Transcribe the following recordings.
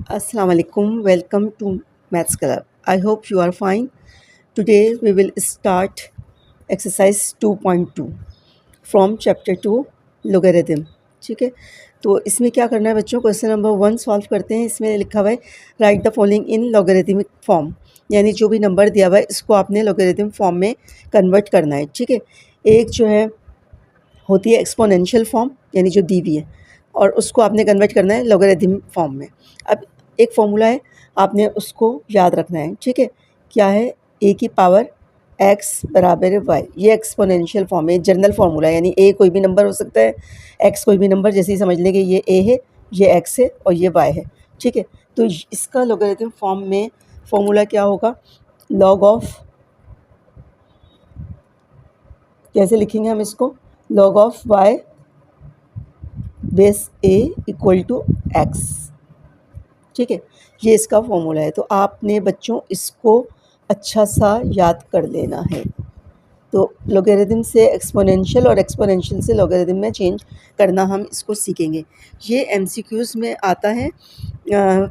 Assalamu alaikum. Welcome to Maths Club. I hope you are fine. Today we will start exercise 2.2 from chapter 2 logarithm. ठीक है, तो इसमें क्या करना है बच्चों, क्वेश्चन नंबर 1 सॉल्व करते हैं। इसमें लिखा हुआ है right the following in logarithmic form, यानी जो भी नंबर दिया हुआ है इसको आपने लॉगरिथम फॉर्म में कन्वर्ट करना है। ठीक है, एक जो है होती है एक्सपोनेंशियल फॉर्म, यानी जो दी हुई है, और उसको आपने कन्वर्ट करना है लॉगरिथम फॉर्म में। अब एक फॉर्मूला है, आपने उसको याद रखना है। ठीक है, क्या है, ए की पावर एक्स बराबर वाई। ये एक्सपोनेंशियल फॉर्म है, जनरल फार्मूला है, यानी ए कोई भी नंबर हो सकता है, एक्स कोई भी नंबर। जैसे ही समझ लेंगे ये ए है, ये एक्स है और ये वाई है। ठीक है, तो इसका लॉगरिथम फॉर्म में फॉर्मूला क्या होगा, लॉग ऑफ, कैसे लिखेंगे हम इसको, log of Y base A equal to X. ठीक है, ये इसका फॉर्मूला है। तो आपने बच्चों इसको अच्छा सा याद कर लेना है। तो लॉगरिथम से एक्सपोनेंशियल और एक्सपोनेंशियल से लॉगरिथम में चेंज करना हम इसको सीखेंगे। ये एमसीक्यूज़ में आता है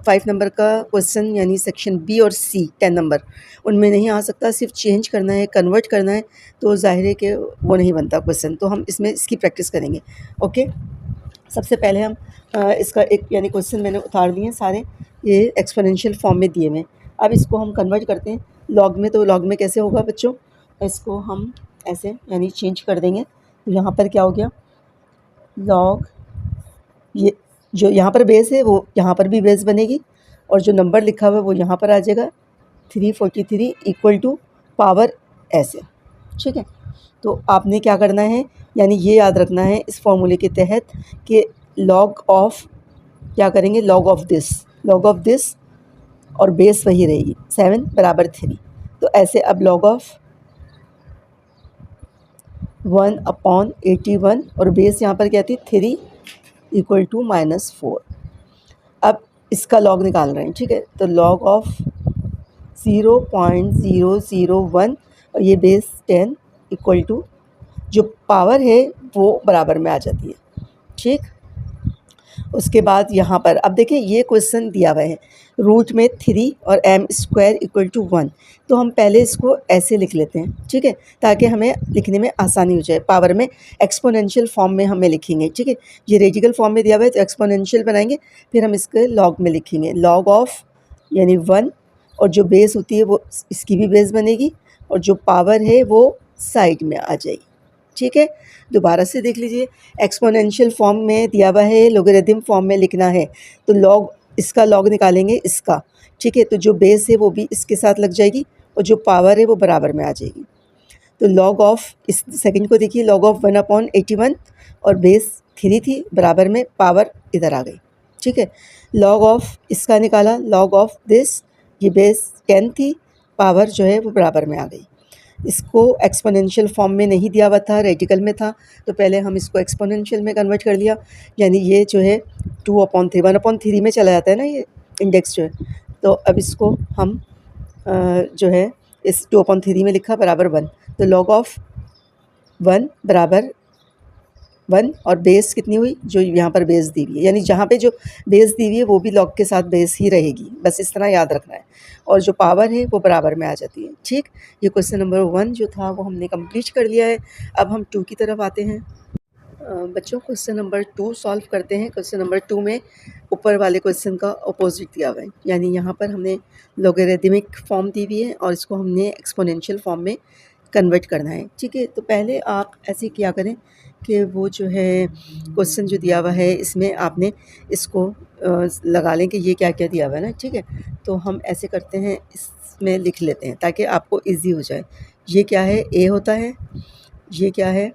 5 नंबर का क्वेश्चन, यानी सेक्शन बी और सी 10 नंबर, उनमें नहीं आ सकता। सिर्फ चेंज करना है, कन्वर्ट करना है, तो ज़ाहिर है कि वो नहीं बनता क्वेश्चन। तो हम इसमें इसकी प्रैक्टिस करेंगे। ओके, सबसे पहले हम इसका एक यानी क्वेश्चन मैंने उतार दिए सारे, ये एक्सपोनेंशियल फॉर्म में दिए हुए। अब इसको हम कन्वर्ट करते हैं लॉग में। तो लॉग में कैसे होगा बच्चों, इसको हम ऐसे यानी चेंज कर देंगे। तो यहाँ पर क्या हो गया, लॉग, ये जो यहाँ पर बेस है वो यहाँ पर भी बेस बनेगी, और जो नंबर लिखा हुआ है वो यहाँ पर आ जाएगा 343 इक्वल टू पावर ऐसे। ठीक है, तो आपने क्या करना है, यानी ये याद रखना है इस फॉर्मूले के तहत कि लॉग ऑफ, क्या करेंगे, लॉग ऑफ दिस और बेस वही रहेगी 7 बराबर 3। तो ऐसे अब लॉग ऑफ 1/81 और बेस यहाँ पर क्या थी 3 इक्वल टू -4। अब इसका लॉग निकाल रहे हैं। ठीक है, तो लॉग ऑफ 0.001 और ये बेस 10 इक्वल टू, जो पावर है वो बराबर में आ जाती है। ठीक, उसके बाद यहाँ पर अब देखिए ये क्वेश्चन दिया हुआ है रूट में 3 और m² इक्वल टू 1। तो हम पहले इसको ऐसे लिख लेते हैं। ठीक है, ताकि हमें लिखने में आसानी हो जाए। पावर में एक्सपोनेंशियल फॉर्म में हमें लिखेंगे। ठीक है, ये रेडिकल फॉर्म में दिया हुआ है तो एक्सपोनेंशियल बनाएंगे, फिर हम इसके लॉग में लिखेंगे। लॉग ऑफ यानी 1, और जो बेस होती है वो इसकी भी बेस बनेगी, और जो पावर है वो साइड में आ जाएगी। ठीक है, दोबारा से देख लीजिए, एक्सपोनेंशियल फॉर्म में दिया हुआ है, लॉगरिथम फॉर्म में लिखना है, तो लॉग, इसका लॉग निकालेंगे इसका। ठीक है, तो जो बेस है वो भी इसके साथ लग जाएगी और जो पावर है वो बराबर में आ जाएगी। तो लॉग ऑफ, इस सेकंड को देखिए, लॉग ऑफ 1/81 और बेस 3 थी, बराबर में पावर इधर आ गई। ठीक है, लॉग ऑफ इसका निकाला, लॉग ऑफ दिस, ये बेस 10 थी, पावर जो है वो बराबर में आ गई। इसको एक्सपोनेंशियल फॉर्म में नहीं दिया हुआ था, रेडिकल में था, तो पहले हम इसको एक्सपोनेंशियल में कन्वर्ट कर लिया, यानी ये जो है 2/3, 1/3 में चला जाता है ना ये इंडेक्स जो है। तो अब इसको हम जो है इस 2/3 में लिखा बराबर 1। तो लॉग ऑफ 1 बराबर 1 और बेस कितनी हुई, जो यहाँ पर बेस दी हुई है, यानी जहाँ पे जो बेस दी हुई है वो भी लॉग के साथ बेस ही रहेगी, बस इस तरह याद रखना है। और जो पावर है वो बराबर में आ जाती है। ठीक, ये क्वेश्चन नंबर 1 जो था वो हमने कंप्लीट कर लिया है। अब हम 2 की तरफ आते हैं। बच्चों क्वेश्चन नंबर 2 सॉल्व करते हैं। क्वेश्चन नंबर 2 में ऊपर वाले क्वेश्चन का अपोजिट दिया हुआ है, यानी यहाँ पर हमने लॉगरिथमिक फॉर्म दी हुई है और इसको हमने एक्सपोनेंशियल फॉर्म में कन्वर्ट करना है। ठीक है, तो पहले आप ऐसे किया करें कि वो जो है क्वेश्चन जो दिया हुआ है इसमें आपने इसको लगा लें कि ये क्या क्या दिया हुआ है ना। ठीक है, तो हम ऐसे करते हैं, इसमें लिख लेते हैं ताकि आपको इजी हो जाए। ये क्या है, ए होता है, ये क्या है,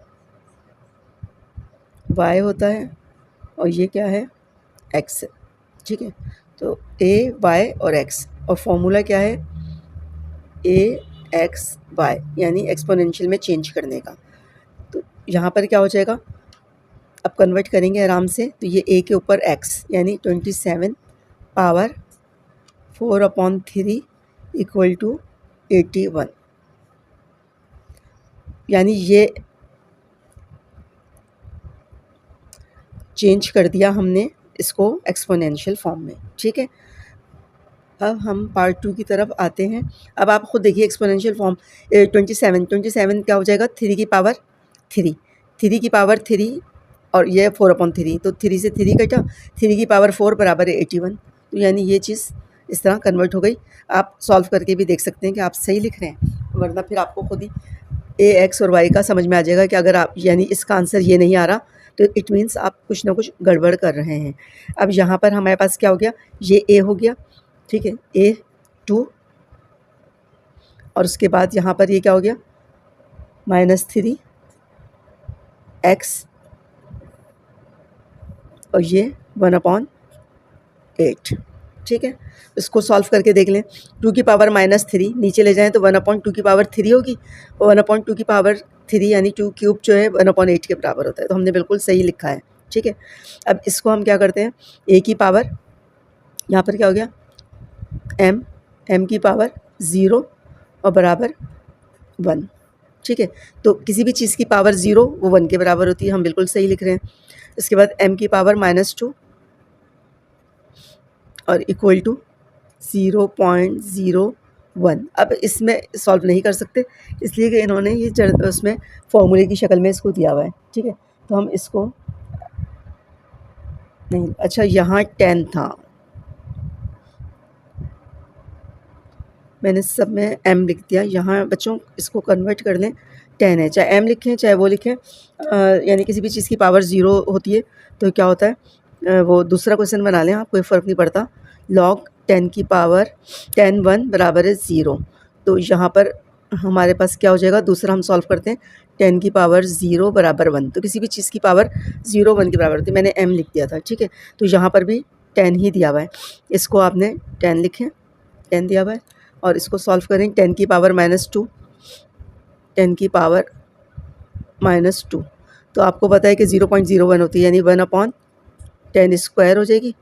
वाई होता है, और ये क्या है, एक्स है। ठीक है, तो ए वाई और एक्स, और फॉर्मूला क्या है, ए एक्स वाई, यानी एक्सपोनेंशियल में चेंज करने का। तो यहाँ पर क्या हो जाएगा, अब कन्वर्ट करेंगे आराम से। तो ये ए के ऊपर एक्स, यानी 27 पावर 4/3 इक्वल टू 81, यानी ये चेंज कर दिया हमने इसको एक्सपोनेंशियल फॉर्म में। ठीक है, अब हम पार्ट 2 की तरफ आते हैं। अब आप खुद देखिए एक्सपोनेंशियल फॉर्म 27 क्या हो जाएगा 3 की पावर 3, 3 की पावर 3 और ये 4/3, तो 3 से 3 कटा, 3 की पावर 4 बराबर है 81। तो यानी ये चीज़ इस तरह कन्वर्ट हो गई। आप सॉल्व करके भी देख सकते हैं कि आप सही लिख रहे हैं, वरना फिर आपको खुद ही ए एक्स और वाई का समझ में आ जाएगा कि अगर आप यानी इसका आंसर ये नहीं आ रहा तो इट मीन्स आप कुछ ना कुछ गड़बड़ कर रहे हैं। अब यहाँ पर हमारे पास क्या हो गया, ये ए हो गया, ठीक है, A2 और उसके बाद यहाँ पर ये क्या हो गया -3 x और ये 1/8, ठीक है। इसको सॉल्व करके देख लें। 2 की पावर -3 नीचे ले जाएं तो 1/2 की पावर 3 होगी और 1/2 की पावर 3 यानी 2 क्यूब जो है 1/8 के बराबर होता है। तो हमने बिल्कुल सही लिखा है, ठीक है। अब इसको हम क्या करते हैं, a की पावर यहाँ पर क्या हो गया m की पावर 0 और बराबर 1, ठीक है। तो किसी भी चीज़ की पावर 0 वो 1 के बराबर होती है, हम बिल्कुल सही लिख रहे हैं। इसके बाद m की पावर -2 और इक्वल टू 0.01। अब इसमें सॉल्व नहीं कर सकते इसलिए कि इन्होंने ये उसमें फॉर्मूले की शक्ल में इसको दिया हुआ है, ठीक है। तो हम इसको नहीं, अच्छा यहाँ 10 था, मैंने सब में m लिख दिया। यहाँ बच्चों इसको कन्वर्ट कर लें, 10 है, चाहे m लिखें चाहे वो लिखें, यानी किसी भी चीज़ की पावर 0 होती है तो क्या होता है, वो दूसरा क्वेश्चन बना लें आप, कोई फ़र्क नहीं पड़ता। log 10 की पावर 1 बराबर है 0। तो यहाँ पर हमारे पास क्या हो जाएगा, दूसरा हम सॉल्व करते हैं, 10 की पावर 0 बराबर 1। तो किसी भी चीज़ की पावर 0 1 के बराबर होती है, मैंने m लिख दिया था, ठीक है। तो यहाँ पर भी 10 ही दिया हुआ है, इसको आपने 10 लिखें, 10 दिया हुआ है और इसको सॉल्व करें। 10 की पावर -2, 10 की पावर -2, तो आपको पता है कि 0.01 होती है, यानी 1/10 स्क्वायर हो जाएगी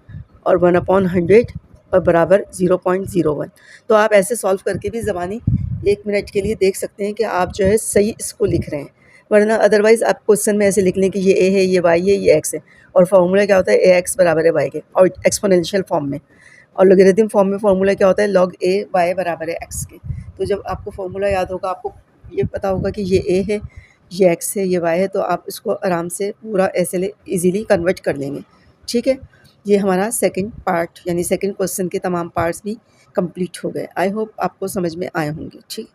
और 1/100 और बराबर 0.01। तो आप ऐसे सॉल्व करके भी ज़बानी 1 मिनट के लिए देख सकते हैं कि आप जो है सही इसको लिख रहे हैं, वरना अदरवाइज़ आप क्वेश्चन में ऐसे लिख लें कि ये a है, ये y है, ये x है, और फार्मूला क्या होता है ax बराबर है y के, और एक्सपोनेंशियल फॉर्म में। और लोगरिथम फॉर्म में फार्मूला क्या होता है log a y बराबर है x के। तो जब आपको फार्मूला याद होगा, आपको ये पता होगा कि ये a है, ये x है, ये y है, तो आप इसको आराम से पूरा ऐसे इजीली कन्वर्ट कर लेंगे, ठीक है। ये हमारा सेकंड पार्ट यानी सेकंड क्वेश्चन के तमाम पार्ट्स भी कंप्लीट हो गए। आई होप आपको समझ में आए होंगे, ठीक।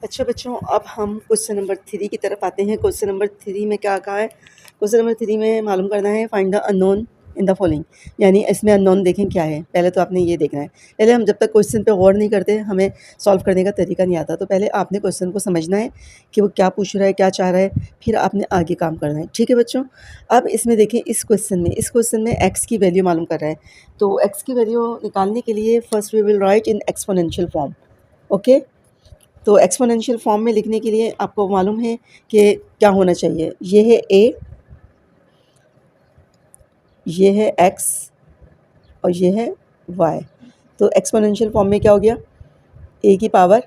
अच्छा बच्चों, अब हम क्वेश्चन नंबर 3 की तरफ आते हैं। क्वेश्चन नंबर 3 में क्या कहा है, क्वेश्चन नंबर 3 में मालूम करना है find the unknown in the following, यानी इसमें अननोन देखें क्या है। पहले तो आपने ये देखना है, पहले हम जब तक क्वेश्चन पे गौर नहीं करते हमें सॉल्व करने का तरीका नहीं आता। तो पहले आपने क्वेश्चन को समझना है कि वो क्या पूछ रहा है, क्या चाह रहा है, फिर आपने आगे काम करना है, ठीक है बच्चों। अब इसमें देखें, इस क्वेश्चन में एक्स की वैल्यू मालूम कर रहा है। तो एक्स की वैल्यू निकालने के लिए first we will write in exponential form, okay. तो एक्सपोनेंशियल फॉर्म में लिखने के लिए आपको मालूम है कि क्या होना चाहिए, ये है a, ये है x और ये है y। तो एक्सपोनेंशियल फॉर्म में क्या हो गया, a की power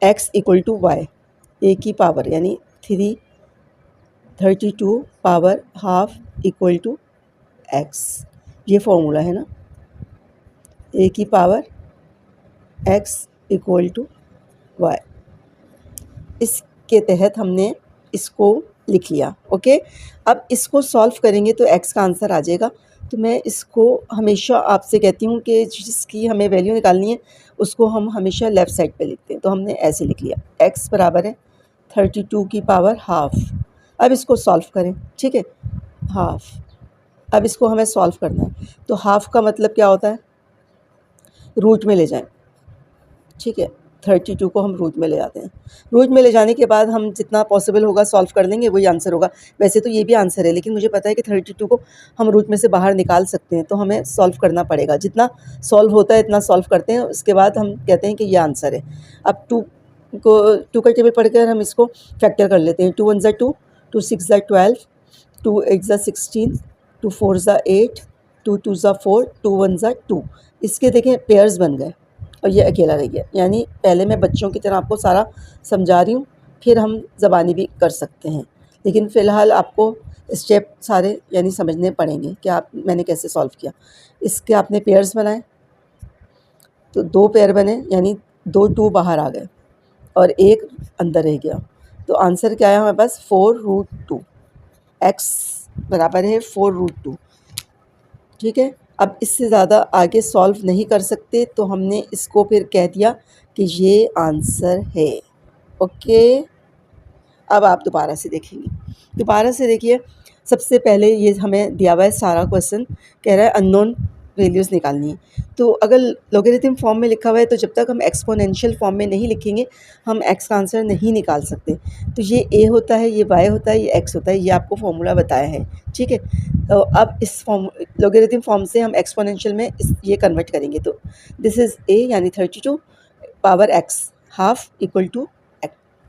x equal to y, a की पावर यानी 32 power half equal to x, ये फॉर्मूला है ना, a की power x equal to y। इसके तहत हमने इसको लिख लिया, ओके। अब इसको सॉल्व करेंगे तो x का आंसर आ जाएगा। तो मैं इसको हमेशा आपसे कहती हूँ कि जिसकी हमें वैल्यू निकालनी है उसको हम हमेशा लेफ़्ट साइड पे लिखते हैं। तो हमने ऐसे लिख लिया, x बराबर है 32 की पावर हाफ। अब इसको सॉल्व करें, ठीक है, हाफ। अब इसको हमें सॉल्व करना है, तो हाफ का मतलब क्या होता है, रूट में ले जाएं, ठीक है। 32 को हम रूट में ले जाते हैं, रूट में ले जाने के बाद हम जितना पॉसिबल होगा सॉल्व कर देंगे, वही आंसर होगा। वैसे तो ये भी आंसर है, लेकिन मुझे पता है कि 32 को हम रूट में से बाहर निकाल सकते हैं, तो हमें सॉल्व करना पड़ेगा। जितना सॉल्व होता है इतना सॉल्व करते हैं, उसके बाद हम कहते हैं कि ये आंसर है। अब 2 का टेबल पढ़कर हम इसको फैक्टर कर लेते हैं। 2 1 = 2, 2 6 = 12, 2 8 = 16, 2 4 = 8, 2 2 = 4, 2 1 = 2। इसके देखें पेयर्स बन गए और ये अकेला रह गया। यानी पहले मैं बच्चों की तरह आपको सारा समझा रही हूँ, फिर हम ज़बानी भी कर सकते हैं, लेकिन फ़िलहाल आपको स्टेप सारे यानी समझने पड़ेंगे कि मैंने कैसे सॉल्व किया। इसके आपने पेयर्स बनाए, तो 2 पेयर बने, यानी 2 2 बाहर आ गए और 1 अंदर रह गया। तो आंसर क्या है हमारे पास 4√2। x बराबर है 4√2। ठीक है, अब इससे ज़्यादा आगे सॉल्व नहीं कर सकते, तो हमने इसको फिर कह दिया कि ये आंसर है। ओके, अब आप दोबारा से देखेंगे। दोबारा से देखिए, सबसे पहले ये हमें दिया हुआ है सारा क्वेश्चन, कह रहा है अननोन वैल्यूज़ निकालनी है। तो अगर लॉगरिथम फॉर्म में लिखा हुआ है तो जब तक हम एक्सपोनेंशियल फॉर्म में नहीं लिखेंगे हम एक्स का आंसर नहीं निकाल सकते। तो ये ए होता है, ये वाई होता है, ये एक्स होता है, ये आपको फॉर्मूला बताया है। ठीक है, तो अब इस फॉर्म लॉगरिथम फॉर्म से हम एक्सपोनेंशियल में ये कन्वर्ट करेंगे। तो दिस इज़ ए यानी 32 power X half equal to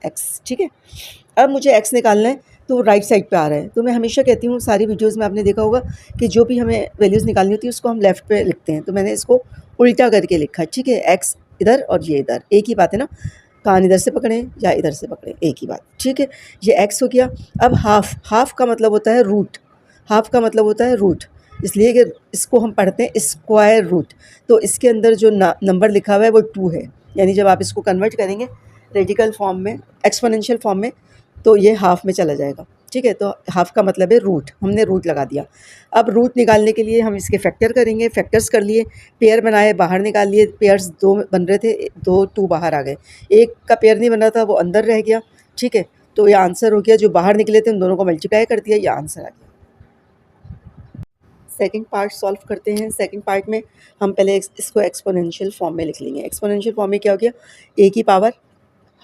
X. ठीक है, अब मुझे एक्स निकालना है तो राइट साइड पे आ रहा है। तो मैं हमेशा कहती हूँ, सारी वीडियोस में आपने देखा होगा कि जो भी हमें वैल्यूज़ निकालनी होती है उसको हम लेफ़्ट पे लिखते हैं। तो मैंने इसको उल्टा करके लिखा है। ठीक है, एक्स इधर और ये इधर, एक ही बात है ना, कान इधर से पकड़ें या इधर से पकड़ें, एक ही बात। ठीक है, ये एक्स हो गया। अब हाफ का मतलब होता है रूट, हाफ का मतलब होता है रूट, इसलिए कि इसको हम पढ़ते हैं स्क्वायर रूट। तो इसके अंदर जो नंबर लिखा हुआ है वो 2 है, यानी जब आप इसको कन्वर्ट करेंगे रेडिकल फॉर्म में, एक्सपोनेंशियल फॉर्म में, तो ये हाफ में चला जाएगा। ठीक है, तो हाफ का मतलब है रूट, हमने रूट लगा दिया। अब रूट निकालने के लिए हम इसके फैक्टर करेंगे, फैक्टर्स कर लिए, पेयर बनाए, बाहर निकाल लिए, पेयर्स 2 बन रहे थे, 2 2 बाहर आ गए, एक का पेयर नहीं बन रहा था वो अंदर रह गया। ठीक है, तो ये आंसर हो गया, जो बाहर निकले थे उन दोनों को मल्टीप्लाई कर दिया, ये आंसर आ गया। सेकंड पार्ट सॉल्व करते हैं। सेकंड पार्ट में हम पहले इसको एक्सपोनेंशियल फॉर्म में लिख लेंगे। एक्सपोनेंशियल फॉर्म में क्या हो गया, ए की पावर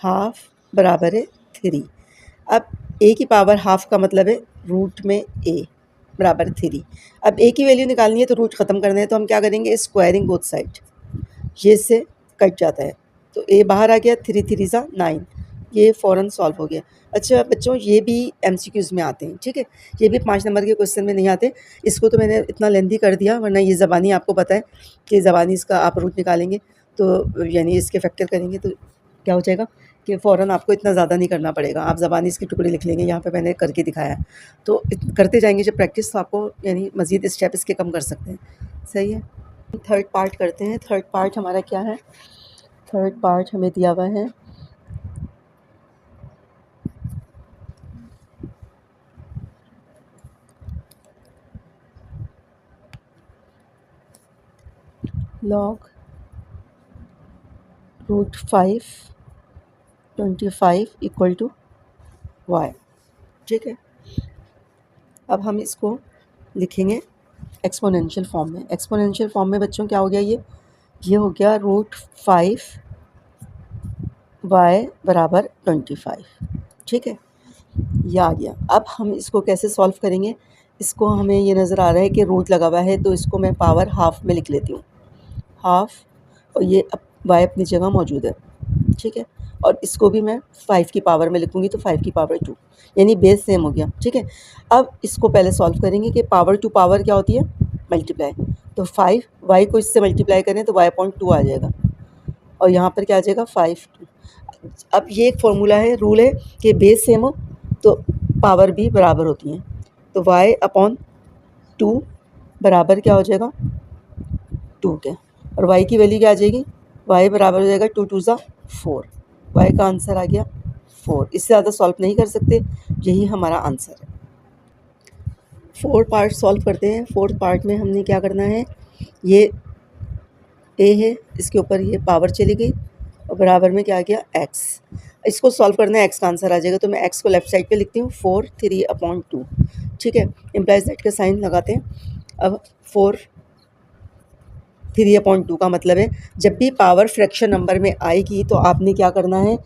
हाफ बराबर है 3। अब ए की पावर हाफ का मतलब है रूट में ए बराबर 3। अब ए की वैल्यू निकालनी है तो रूट ख़त्म करना है, तो हम क्या करेंगे, स्क्वायरिंग बोथ साइड, ये से कट जाता है तो ए बाहर आ गया, 3 3 ज़ा 9, ये फ़ौरन सॉल्व हो गया। अच्छा बच्चों, ये भी एमसीक्यूज़ में आते हैं। ठीक है, ये भी 5 नंबर के क्वेश्चन में नहीं आते। इसको तो मैंने इतना लेंथी कर दिया, वरना ये ज़बानी आपको पता है कि ज़बानी इसका आप रूट निकालेंगे तो यानी इसके फैक्टर करेंगे तो क्या हो जाएगा कि फ़ौरन आपको इतना ज़्यादा नहीं करना पड़ेगा, आप ज़बानी इसके टुकड़े लिख लेंगे। यहाँ पे मैंने करके दिखाया है, तो करते जाएंगे जब प्रैक्टिस, तो आपको यानी मज़ीद स्टेप इसके कम कर सकते हैं। सही है, थर्ड पार्ट करते हैं। थर्ड पार्ट हमारा क्या है, थर्ड पार्ट हमें दिया हुआ है log √5 25 इक्वल टू y। ठीक है, अब हम इसको लिखेंगे एक्सपोनेंशियल फॉर्म में। एक्सपोनेंशियल फॉर्म में बच्चों क्या हो गया, ये हो गया √5 y बराबर 25। ठीक है, ये आ गया। अब हम इसको कैसे सॉल्व करेंगे, इसको हमें ये नज़र आ रहा है कि रूट लगा हुआ है, तो इसको मैं पावर हाफ में लिख लेती हूँ, हाफ, और ये अब y अपनी जगह मौजूद है। ठीक है, और इसको भी मैं 5 की पावर में लिखूँगी तो 5 की पावर 2, यानी बेस सेम हो गया। ठीक है, अब इसको पहले सॉल्व करेंगे कि पावर टू पावर क्या होती है, मल्टीप्लाई। तो 5 y को इससे मल्टीप्लाई करें तो y/2 आ जाएगा, और यहाँ पर क्या आ जाएगा 5 2। अब ये एक फॉर्मूला है, रूल है कि बेस सेम हो तो पावर भी बराबर होती हैं। तो y/2 बराबर क्या हो जाएगा 2 के, और y की वैल्यू क्या आ जाएगी, y बराबर हो जाएगा 2 2 ज़ा 4, y का आंसर आ गया 4। इससे ज़्यादा सॉल्व नहीं कर सकते, यही हमारा आंसर है। फोर्थ पार्ट सॉल्व करते हैं। फोर्थ पार्ट में हमने क्या करना है, ये a है, इसके ऊपर ये पावर चली गई और बराबर में क्या आ गया x। इसको सॉल्व करना है, x का आंसर आ जाएगा, तो मैं x को लेफ़्ट साइड पे लिखती हूँ 4 3/2। ठीक है, इम्प्लाइज दैट का साइन लगाते हैं। अब 4 3/2 का मतलब है जब भी पावर फ्रैक्शन नंबर में आएगी तो आपने क्या करना है,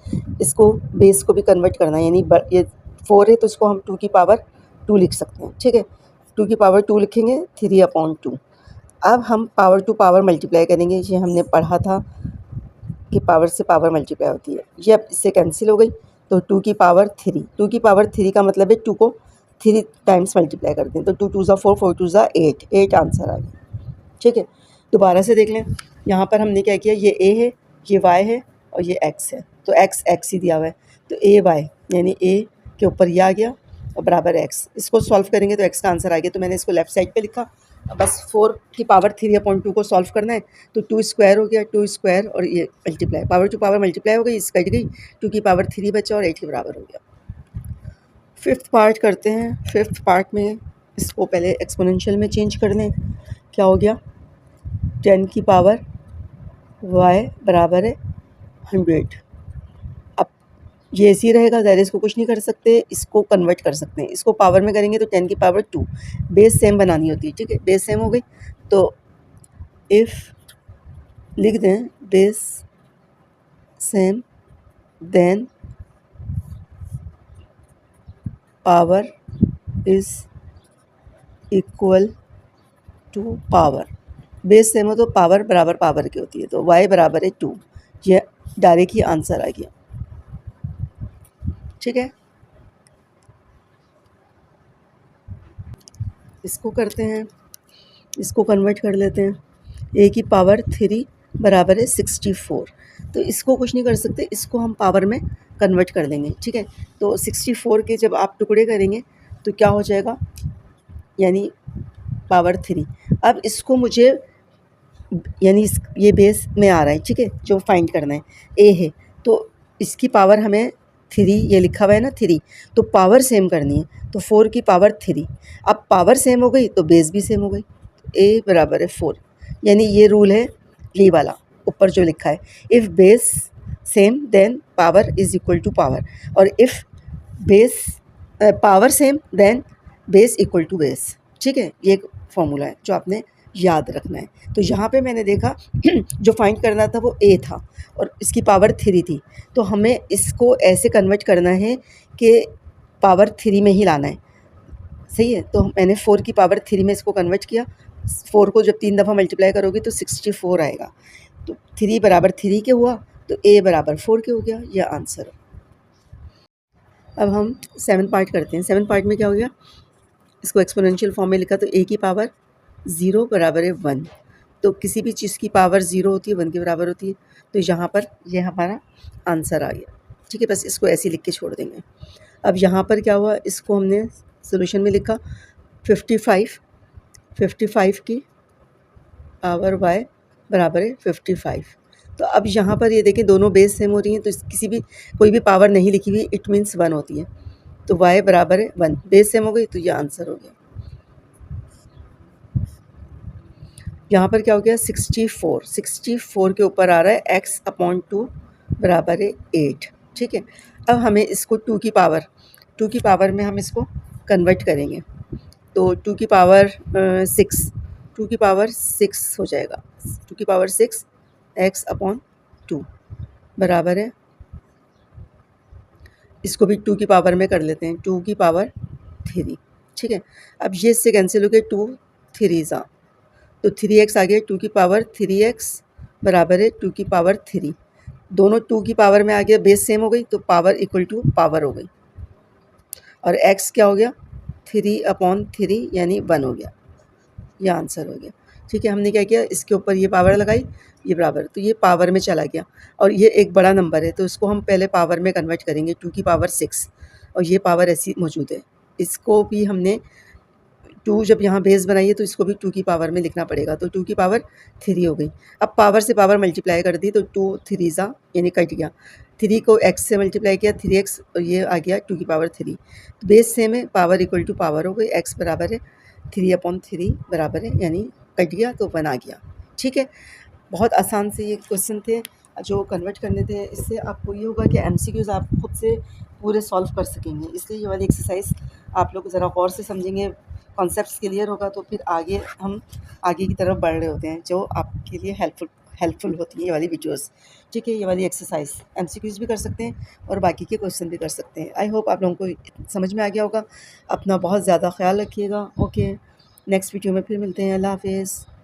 इसको बेस को भी कन्वर्ट करना है, यानी ये 4 है तो इसको हम 2 की पावर 2 लिख सकते हैं। ठीक है, 2 की पावर 2 लिखेंगे 3/2। अब हम पावर टू पावर मल्टीप्लाई करेंगे, ये हमने पढ़ा था कि पावर से पावर मल्टीप्लाई होती है। ये अब इससे कैंसिल हो गई, तो 2 की पावर 3, 2 की पावर 3 का मतलब है 2 को 3 टाइम्स मल्टीप्लाई कर दें, तो 2 2 ज़ा 4 4 2 ज़ा 8, 8 आंसर आ गया। ठीक है, दोबारा से देख लें, यहाँ पर हमने क्या किया, ये a है, ये y है और ये x है, तो x ही दिया हुआ है, तो ay यानी a के ऊपर ये आ गया और बराबर x। इसको सॉल्व करेंगे तो x का आंसर आ गया, तो मैंने इसको लेफ़्ट साइड पे लिखा बस 4 की पावर 3/2 को सॉल्व करना है, तो 2 स्क्वायर हो गया, 2 स्क्वायर और ये multiply, power two power multiply हो गई, इस कट गई, 2 की पावर 3 बचा और 8 के बराबर हो गया। फिफ्थ पार्ट करते हैं। फिफ्थ पार्ट में इसको पहले एक्सपोनेंशियल में चेंज कर लें। क्या हो गया, 10 की पावर y बराबर है 100। अब ये ऐसे ही रहेगा, ज़ाहिर इसको कुछ नहीं कर सकते, इसको कन्वर्ट कर सकते हैं। इसको पावर में करेंगे तो 10 की पावर 2, बेस सेम बनानी होती है, ठीक है, बेस सेम हो गई। तो इफ़ लिख दें base same then power is equal to power. Base same हो तो पावर बराबर पावर की होती है, तो y बराबर है 2। ये डायरेक्ट ही आंसर आ गया, ठीक है। इसको करते हैं, इसको कन्वर्ट कर लेते हैं। a की पावर 3 बराबर है 64, तो इसको कुछ नहीं कर सकते, इसको हम पावर में कन्वर्ट कर देंगे, ठीक है। तो 64 के जब आप टुकड़े करेंगे तो क्या हो जाएगा, यानी पावर 3। अब इसको मुझे यानी ये बेस में आ रहा है, ठीक है, जो फाइंड करना है a है, तो इसकी पावर हमें 3, ये लिखा हुआ है ना 3, तो पावर सेम करनी है, तो 4 की पावर 3। अब पावर सेम हो गई तो बेस भी सेम हो गई, a बराबर है 4। यानी ये रूल है ली वाला, ऊपर जो लिखा है, if base same then power is equal to power, और if base power same then base equal to base, ठीक है। ये एक फॉर्मूला है जो आपने याद रखना है। तो यहाँ पे मैंने देखा जो फाइंड करना था वो a था और इसकी पावर 3 थी, तो हमें इसको ऐसे कन्वर्ट करना है कि पावर 3 में ही लाना है, सही है। तो मैंने 4 की पावर 3 में इसको कन्वर्ट किया। 4 को जब 3 दफ़ा मल्टीप्लाई करोगे तो 64 आएगा, तो 3 बराबर 3 के हुआ, तो a बराबर 4 के हो गया, यह आंसर। अब हम 7 पार्ट करते हैं। 7 पार्ट में क्या हो गया, इसको एक्सपोनेंशियल फॉर्म में लिखा, तो a की पावर 0 बराबर है 1। तो किसी भी चीज़ की पावर 0 होती है, 1 के बराबर होती है, तो यहाँ पर ये हमारा आंसर आ गया, ठीक है। बस इसको ऐसे ही लिख के छोड़ देंगे। अब यहाँ पर क्या हुआ, इसको हमने सोल्यूशन में लिखा 55 की पावर y बराबर है 55। तो अब यहाँ पर ये देखें दोनों बेस सेम हो रही हैं, तो किसी भी कोई भी पावर नहीं लिखी हुई, इट मीन्स 1 होती है, तो y बराबर है 1, बेस सेम हो गई, तो ये आंसर हो गया। यहाँ पर क्या हो गया, 64 के ऊपर आ रहा है x/2 बराबर है 8, ठीक है। अब हमें इसको 2 की पावर में हम इसको कन्वर्ट करेंगे, तो 2 की पावर 6 हो जाएगा। 2 की पावर 6 x/2 बराबर है, इसको भी 2 की पावर में कर लेते हैं, 2 की पावर 3, ठीक है। अब ये इससे कैंसिल हो गया, 2 3 तो 3x आ गया, 2 की पावर 3x बराबर है 2 की पावर 3। दोनों 2 की पावर में आ गया, बेस सेम हो गई, तो पावर इक्वल टू पावर हो गई, और x क्या हो गया, 3/3 यानी 1 हो गया, ये आंसर हो गया, ठीक है। हमने क्या किया, इसके ऊपर ये पावर लगाई, ये बराबर, तो ये पावर में चला गया, और ये एक बड़ा नंबर है, तो इसको हम पहले पावर में कन्वर्ट करेंगे, 2 की पावर 6, और ये पावर ऐसी मौजूद है, इसको भी हमने 2 जब यहाँ बेस बनाइए तो इसको भी 2 की पावर में लिखना पड़ेगा, तो 2 की पावर 3 हो गई। अब पावर से पावर मल्टीप्लाई कर दी, तो 2 3 यानी कट गया, 3 को x से मल्टीप्लाई किया 3x, और ये आ गया 2 की पावर 3। तो बेस सेम है, पावर इक्वल टू पावर हो गई, x बराबर है 3/3 बराबर है, यानी कट गया तो 1 आ गया, ठीक है। बहुत आसान से ये क्वेश्चन थे जो कन्वर्ट करने थे। इससे आपको ये होगा कि MCQs आप खुद से पूरे सॉल्व कर सकेंगे, इसलिए ये वाली एक्सरसाइज आप लोग ज़रा गौर से समझेंगे, कॉन्सेप्ट्स क्लियर होगा तो फिर आगे हम आगे की तरफ बढ़ रहे होते हैं, जो आपके लिए हेल्पफुल होती है ये वाली वीडियोस, ठीक है। ये वाली एक्सरसाइज MCQs भी कर सकते हैं और बाकी के क्वेश्चन भी कर सकते हैं। आई होप आप लोगों को समझ में आ गया होगा। अपना बहुत ज़्यादा ख्याल रखिएगा। ओके, नेक्स्ट वीडियो में फिर मिलते हैं। अल्लाह हाफिज़।